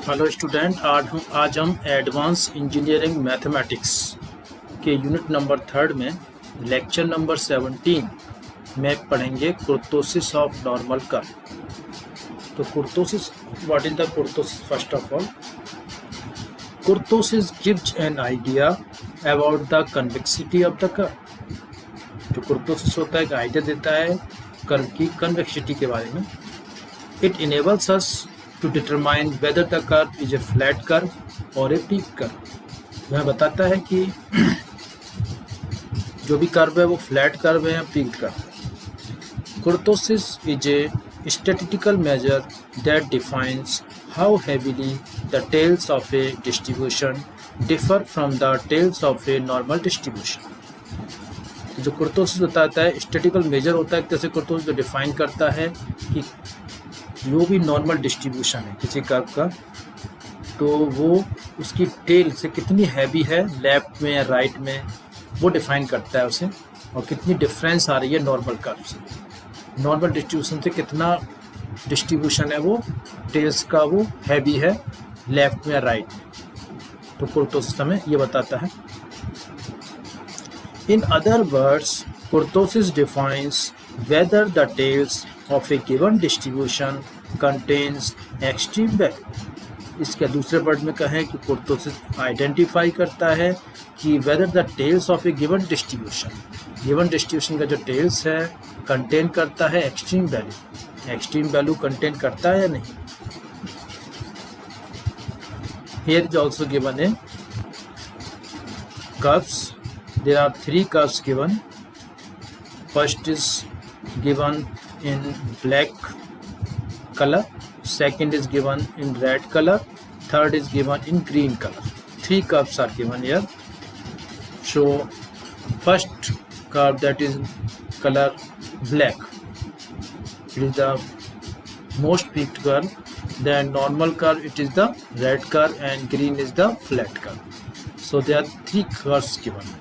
Hello student, आज हम advance engineering mathematics के यूनिट नंबर 3 में लेक्चर नंबर 17 में पढ़ेंगे कुर्तोसिस ऑफ नॉर्मल कर्व। तो kurtosis, what is the kurtosis? First of all, kurtosis gives an idea about the convexity of the curve. जो kurtosis होता है एक आइडिया देता है कर्व की कन्वेक्सिटी के बारे में। It enables us to determine whether the curve is a flat curve or a peak curve। यह बताता है कि जो भी कर्व है वो फ्लैट कर्व है या पीक कर्व है। Kurtosis is a statistical measure that defines how heavily the tails of a distribution differ from the tails of a normal distribution. जो कुर्तोसिस बताता है स्टैटिस्टिकल मेजर होता है, एक तरह से कुर्तोसिस जो डिफाइन करता है कि जो भी नॉर्मल डिस्ट्रीब्यूशन है किसी कर्व का, तो वो उसकी टेल से कितनी हैवी है लेफ्ट में या राइट में, वो डिफाइन करता है उसे, और कितनी डिफरेंस आ रही है नॉर्मल कर्व से। नॉर्मल डिस्ट्रीब्यूशन से कितना डिस्ट्रीब्यूशन है वो टेल्स का, वो हैवी है लेफ्ट में या राइट में, तो कुर्तोसिस हमें ये बताता है। In other words, kurtosis defines whether the tails of a given distribution contains extreme value। इसके दूसरे वर्ड में कहें कि कुर्तोसिस आइडेंटिफाई करता है कि whether the tails of a given distribution का जो टेल्स है कंटेन करता है एक्सट्रीम वैल्यू कंटेन करता है या नहीं। Here is also given a curves. There are 3 curves given. First is given in black color, second is given in red color, third is given in green color. 3 curves are given here. So first curve, that is color black, it is the most peaked curve. Then normal curve, it is the red curve, and green is the flat curve. So there are 3 curves given.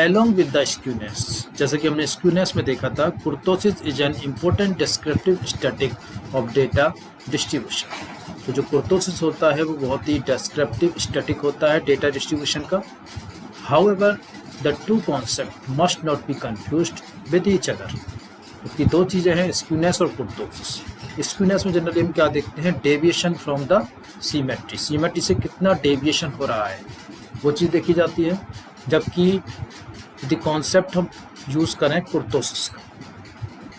Along with the skewness, जैसे कि हमने skewness में देखा था, kurtosis is an important descriptive static of data distribution. तो जो kurtosis होता है वो बहुत ही डिस्क्रिप्टिव स्टैटिक होता है डेटा डिस्ट्रीब्यूशन का। However the 2 concept must not be confused with each other. क्योंकि 2 चीज़ें हैं, स्क्यूनेस और कुर्तोसिस। स्क्यूनेस में जनरली हम क्या देखते हैं, deviation from the cemetery, cemetery से कितना डेविएशन हो रहा है वो चीज़ देखी जाती है। जबकि द कॉन्सेप्ट हम यूज़ करें कुर्तोसिस का,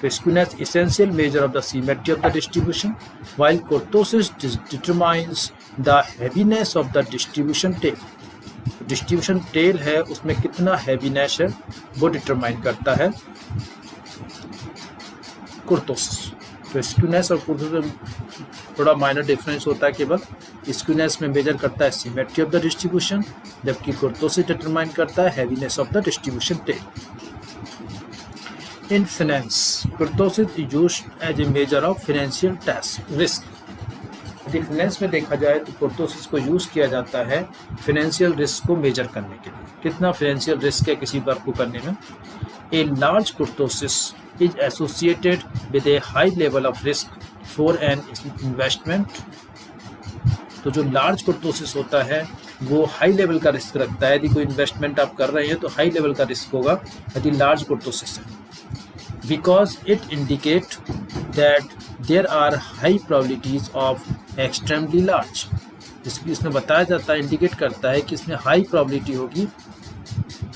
तो skewness essential measure of the symmetry of the distribution, while kurtosis determines the heaviness of the distribution tail. Distribution tail है उसमें कितना हैवीनेस है वो डिटरमाइन करता है कुर्तोसिस। तो स्क्यूनेस और कुर्तोसिस में थोड़ा माइनर डिफरेंस होता है, केवल स्क्यूनेस में मेजर करता है सिमेट्री ऑफ द डिस्ट्रीब्यूशन, जबकि कुर्तोसिस डिटरमाइन करता है heaviness of the distribution tail. In finance, kurtosis is used as a measure of financial risk. यदि फाइनेंस में देखा जाए तो कुर्तोसिस को यूज़ किया जाता है फाइनेंशियल रिस्क को मेजर करने के लिए, कितना फाइनेंशियल रिस्क है किसी वर्क को करने में। A large kurtosis is associated with a high level of risk for an investment। तो जो लार्ज कुर्तोसिस होता है वो हाई लेवल का रिस्क रखता है। यदि कोई इन्वेस्टमेंट आप कर रहे हैं तो हाई लेवल का रिस्क होगा यदि लार्ज कुर्तोसिस है, because it indicate that there are high probabilities of extremely large. इसमें बताया जाता है, इंडिकेट करता है कि इसमें हाई प्रोबेबिलिटी होगी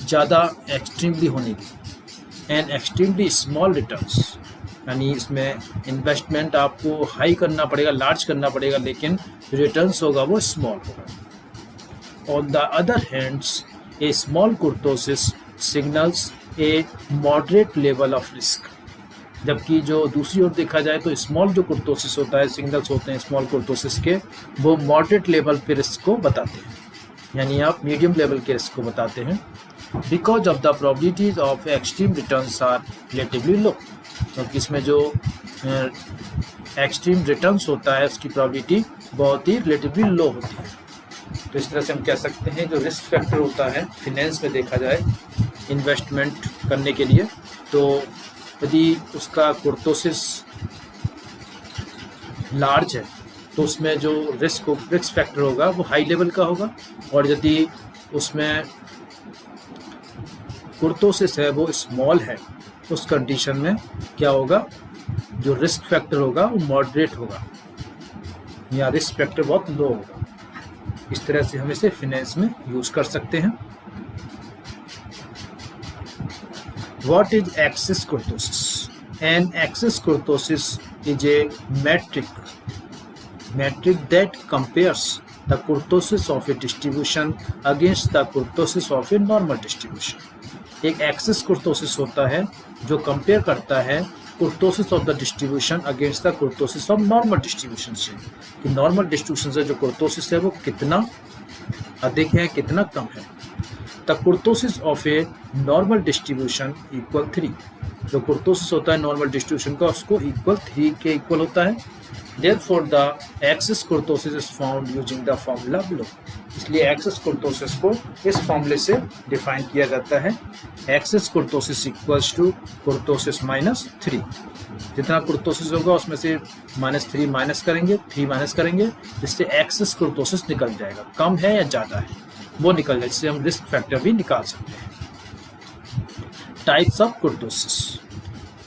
ज़्यादा एक्सट्रीमली होने की, एंड एक्सट्रीमली स्मॉल रिटर्न्स, यानी इसमें इन्वेस्टमेंट आपको हाई करना पड़ेगा, लार्ज करना पड़ेगा, लेकिन रिटर्न्स होगा वो स्मॉल होगा। On the other hands, A small kurtosis signals A moderate level of risk. जबकि जो दूसरी ओर देखा जाए तो स्मॉल जो कुर्तोसिस होता है, सिग्नल्स होते हैं स्मॉल कुर्तोसिस के, वो मॉडरेट लेवल पे रिस्क को बताते हैं, यानी आप मीडियम लेवल के रिस्क को बताते हैं। Because of the probabilities of extreme returns are relatively low, क्योंकि इसमें जो एक्सट्रीम रिटर्न्स होता है उसकी प्रोबेबिलिटी बहुत ही रिलेटिवली लो होती है। तो इस तरह से हम कह सकते हैं जो रिस्क फैक्टर होता है फाइनेंस में देखा जाए इन्वेस्टमेंट करने के लिए, तो यदि उसका कुर्तोसिस लार्ज है तो उसमें जो रिस्क फैक्टर होगा वो हाई लेवल का होगा, और यदि उसमें कुर्तोसिस है वो स्मॉल है, उस कंडीशन में क्या होगा, जो रिस्क फैक्टर होगा वो मॉडरेट होगा या रिस्क फैक्टर बहुत लो होगा। इस तरह से हम इसे फिनेंस में यूज कर सकते हैं। What is excess kurtosis? An excess kurtosis is a metric that compares the kurtosis of a distribution against the kurtosis of a normal distribution. एक एक्सेस कुर्तोसिस होता है जो कंपेयर करता है kurtosis of the distribution against the kurtosis of normal distribution से, कि normal distribution से जो कुर्तोसिस है वो कितना अधिक है कितना कम है। The kurtosis of a normal distribution equal 3, जो कुर्तोसिस होता है नॉर्मल डिस्ट्रीब्यूशन का उसको इक्वल 3 के इक्वल होता है। Therefore the excess kurtosis is found using the formula below. इसलिए एक्सेस कुर्तोसिस को इस फॉर्मूले से डिफाइन किया जाता है। Excess kurtosis equals to kurtosis minus 3। जितना कुर्तोसिस होगा उसमें से -3 माइनस करेंगे, 3 माइनस करेंगे, जिससे एक्सेस कुर्तोसिस निकल जाएगा। कम है या ज़्यादा है वो निकल जाए, जिससे हम रिस्क फैक्टर भी निकाल सकते हैं। Types of kurtosis.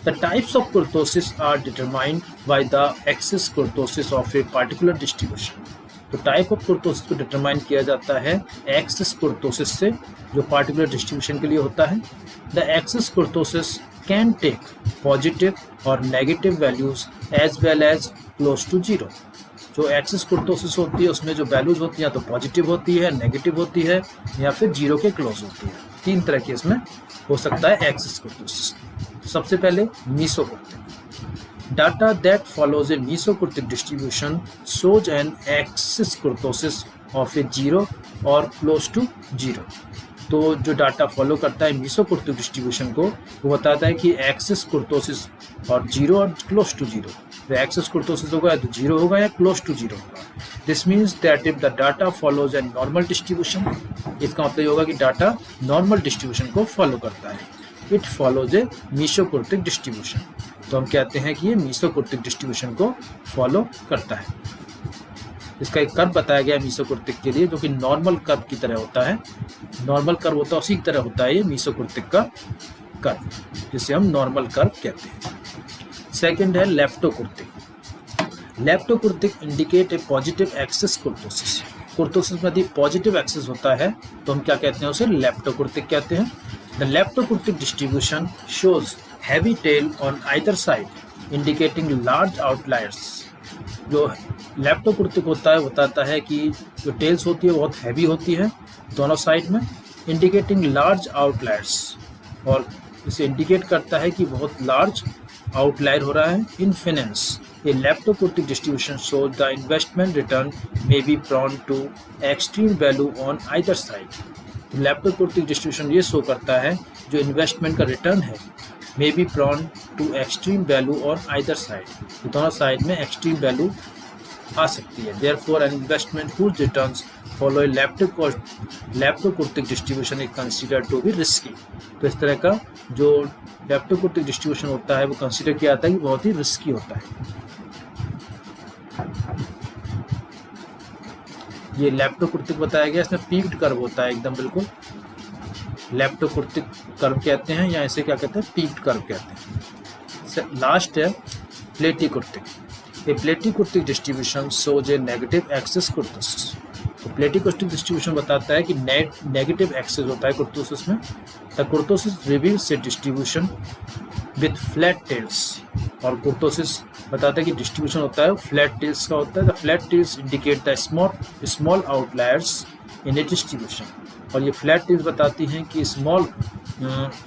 The types of kurtosis are determined by the excess kurtosis of a particular distribution. तो टाइप ऑफ कुर्तोसिस को डिटरमाइन किया जाता है एक्सेस कुर्तोसिस से, जो पार्टिकुलर डिस्ट्रीब्यूशन के लिए होता है। The excess kurtosis can take positive और negative values as well as close to 0। जो एक्सेस कुर्तोसिस होती है उसमें जो वैल्यूज होती हैं तो पॉजिटिव होती है, नेगेटिव होती है या फिर 0 के क्लोज होती है। 3 तरह के इसमें हो सकता है एक्सेस कुर्तोसिस। सबसे पहले mesokurtic. Data that follows a mesokurtic distribution shows an excess kurtosis of a 0 और क्लोज टू 0। तो जो डाटा फॉलो करता है मीसोकुर्तिक डिस्ट्रीब्यूशन को वो बताता है कि एक्सेस कुर्तोसिस और 0 और क्लोज टू 0। तो एक्सेस कुर्तोसिस होगा या तो 0 होगा या क्लोज टू 0 होगा। This means that if the data follows A normal distribution, इसका मतलब ये होगा कि डाटा नॉर्मल डिस्ट्रीब्यूशन को फॉलो करता है। It follows a mesokurtic distribution, तो हम कहते हैं कि ये मीसोकुर्तिक डिस्ट्रीब्यूशन को फॉलो करता है। इसका एक कर्व बताया गया है मीसोकुर्तिक के लिए, जो कि नॉर्मल कर्व की तरह होता है। नॉर्मल कर्व होता है उसी की तरह होता है ये मीसोकुर्तिक का कर्व, जिसे हम नॉर्मल कर्व कहते हैं। सेकंड है leptokurtic. Leptokurtic indicate a positive excess kurtosis. Kurtosis में यदि पॉजिटिव एक्सेस होता है तो हम क्या कहते हैं, उसे लेप्टोकुर्तिक कहते हैं। The leptokurtic distribution shows heavy tail on either side, indicating large outliers. जो लेप्टोकुर्तिक होता है बताता है कि जो टेल्स होती है बहुत हैवी होती है दोनों साइड में, इंडिकेटिंग लार्ज आउटलायर्स, और इसे इंडिकेट करता है कि बहुत लार्ज आउटलायर हो रहा है। In finance a leptokurtic distribution shows the investment return may be prone to extreme value on either side. Leptokurtic distribution ये शो करता है जो इन्वेस्टमेंट का रिटर्न है may be prone to extreme value on either side, दोनों side में extreme value आ सकती है। Therefore an investment whose returns follow a leptokurtic distribution is considered to be risky. तो इस तरह का जो लेप्टोकुर्टिक डिस्ट्रीब्यूशन होता है वो कंसीडर किया जाता है कि बहुत ही रिस्की होता है। ये लेप्टोकुर्तिक बताया गया, इसमें पीक्ड कर्व होता है एकदम बिल्कुल। लेप्टोकुर्तिक कर्व कहते हैं या इसे क्या कहते हैं, पीक्ड कर्व कहते हैं। लास्ट है platykurtic. A platykurtic distribution shows a negative excess kurtosis. तो प्लेटिकुर्तिक डिस्ट्रीब्यूशन बताता है कि नेगेटिव एक्सेस होता है कुर्तोसिस में। The kurtosis reveals a distribution with flat tails, और कुर्तोसिस बताता है कि डिस्ट्रीब्यूशन होता है फ्लैट टेल्स का होता है। The flat tails indicate the small outliers in a distribution, और ये फ्लैट टेल्स बताती हैं कि स्मॉल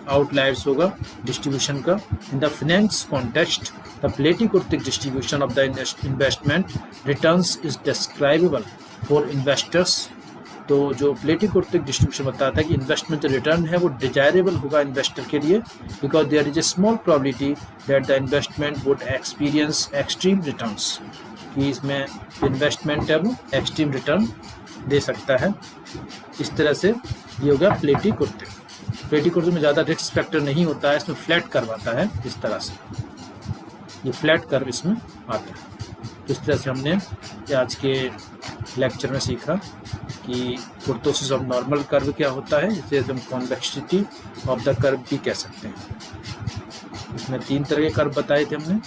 आउटलायर्स होगा डिस्ट्रीब्यूशन का। In the finance context the platykurtic distribution of the investment returns is describable for investors. तो जो प्लेटिकुर्तिक डिस्ट्रीब्यूशन बताता है कि इन्वेस्टमेंट जो रिटर्न है वो डिजायरेबल होगा इन्वेस्टर के लिए, because there is a small probability that the investment would experience extreme returns, कि इसमें इन्वेस्टमेंट है वो एक्सट्रीम रिटर्न दे सकता है। इस तरह से ये हो गया प्लेटिकुर्तिक। प्लेटिकुर्तिक में ज़्यादा रिस्क फैक्टर नहीं होता है, इसमें फ्लैट कर्व आता है इस तरह से, ये फ्लैट कर्व इसमें आता है। तो इस तरह से हमने आज के लेक्चर में सीखा कि कुर्तोसिस ऑफ नॉर्मल कर्व क्या होता है, जिसे हम कॉन्वेक्सिटी ऑफ द कर्व भी कह सकते हैं। इसमें 3 तरह के कर्व बताए थे हमने।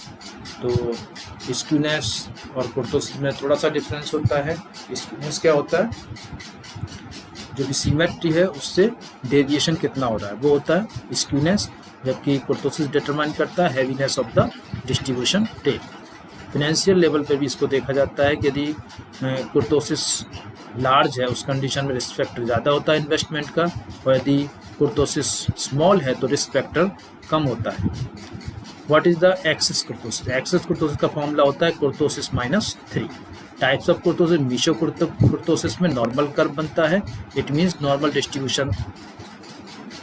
तो स्क्यूनेस और कुर्तोसिस में थोड़ा सा डिफरेंस होता है। स्क्यूनेस क्या होता है, जो भी सिमेट्री है उससे डेविएशन कितना हो रहा है वो होता है स्क्यूनेस, जबकि कुर्तोसिस डिटरमाइन करता है heaviness of the distribution tail. Financial level पे भी इसको देखा जाता है कि यदि कुर्तोसिस लार्ज है उस कंडीशन में रिस्क फैक्टर ज़्यादा होता है इन्वेस्टमेंट का, और यदि कुर्तोसिस स्मॉल है तो रिस्क फैक्टर कम होता है। What is the excess kurtosis? Excess kurtosis का फॉर्मूला होता है kurtosis -3। Types of kurtosis, meso kurtosis में नॉर्मल कर्व बनता है। इट मीन्स नॉर्मल डिस्ट्रीब्यूशन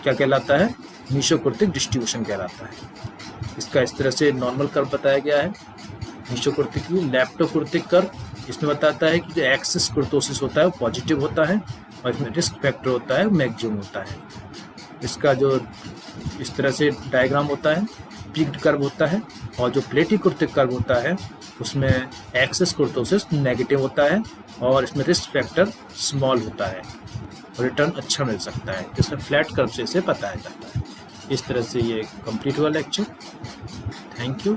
क्या कहलाता है, मीशोकुर्तिक डिस्ट्रीब्यूशन कहलाता है। इसका इस तरह से नॉर्मल कर्व बताया गया है। मीशोकुर्तिक की लेप्टोकुर्तिक कर्व इसमें बताता है कि जो एक्सेस कुर्तोसिस होता है वो पॉजिटिव होता है और इसमें रिस्क फैक्टर होता है मैक्सिमम होता है। इसका जो इस तरह से डायग्राम होता है पीक्ड कर्व होता है, और जो प्लेटिकुर्तिक कर्व होता है उसमें एक्सेस कुर्तोसिस नेगेटिव होता है और इसमें रिस्क फैक्टर स्मॉल होता है और रिटर्न अच्छा मिल सकता है। इसमें फ्लैट कर्व से इसे बताया जाता है। इस तरह से ये कंप्लीट हुआ लेक्चर। Thank you.